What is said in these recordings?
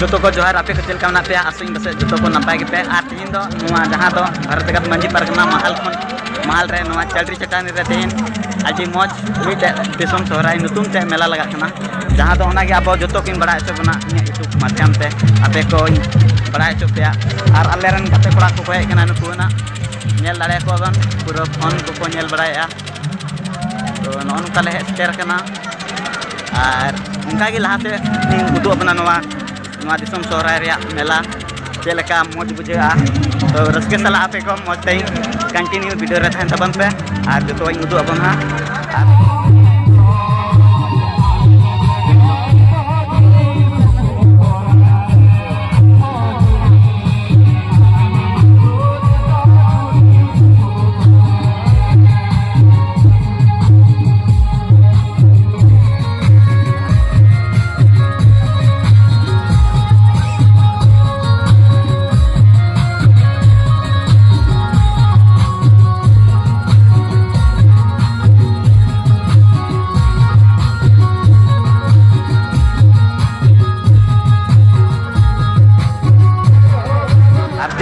जो को जोहार आपे को चलका पे आसिंग बसे जो को नपाय के पे आ तीन दो जहां दो भारत गत मंजी परगना महल रे नवा चलरी चटानी रे तीन आजी मौज मिटे दिसम सोहराय नुतुम ते मेला लगा कना जहां दो ओना के अब जो किन बड़ा चो बना यूट्यूब माध्यम ते आपे को बड़ा चो पे और अलेरन गते कोड़ा को कोय कना नुकुना नेल दाड़े को बन पूरा फोन को नेल बड़ाया तो नॉन का ले स्टेर कना और उनका के लहाते उदु अपना नवा दिसम सोहराय रे मेला चेलका मौज बुझा तो रस्के सला आपे को मौज तई कंटिन्यू वीडियो रे थान तबन पे और जो तो उदु अपना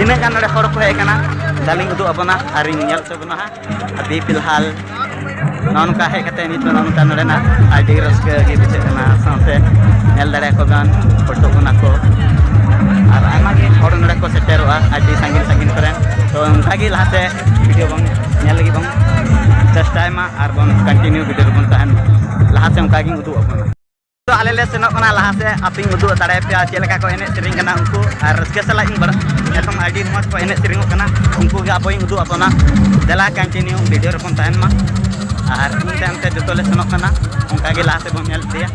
दिन गान हर को हेकना दालिंग उदु अपना और नेल सबना अभी फिलहाल नौका हेकते नित नौका नडेना आडी रस्के गे बुझेना साथे नेल दाड़े को गान फोटो बना को और आमा के हर नडे को सेटेरवा आडी संगिन संगिन करे तो उनका के लहाते वीडियो बन नेल लगी बन चेष्टा मा और बन कंटिन्यू वीडियो बन तहन लहाते उनका के उदु अपना तो आले ले सेनो कना लहा से आपी उदु दाड़े पे चेलका को एने सिरिंग कना उनको और रस्के सला इन बड़ा एकदम आडी मौज को एने सिरिंग कना उनको के आपई उदु अपना देला कंटिन्यू वीडियो रपन तहन मा और इन टाइम ते जतो ले सेनो कना उनका के लहा से बन नेल दिया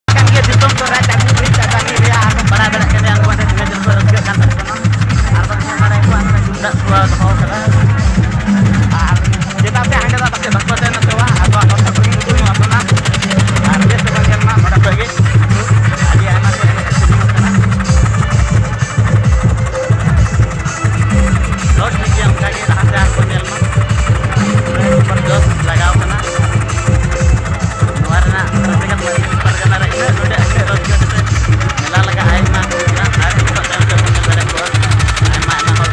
kan के दिसम तो रा चाकरी रे आ बड़ा बड़ा कने अंगवा से दिन जतो रस्के kan और बन हमारे को अंदर जुंदा सुआ हो करा और जेता पे हांडे दा पके भक्तते न तोवा आगो आगो तक उदु अपना और ये से बन मा बड़ा पगे आजी आना से रोड में उनका के लहा से आपको नेल मा ऊपर जोश लगाओ कना नवारना रसगत पर जना रे इन रोड अके रोड के मेला लगा आइ मा ना आइ तो टाइम से बन करे को आइ मा ना हो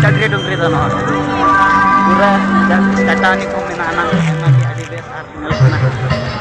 चलरी डुंगरी दो पूरा चटानी को मेना आना की आदि बेस आर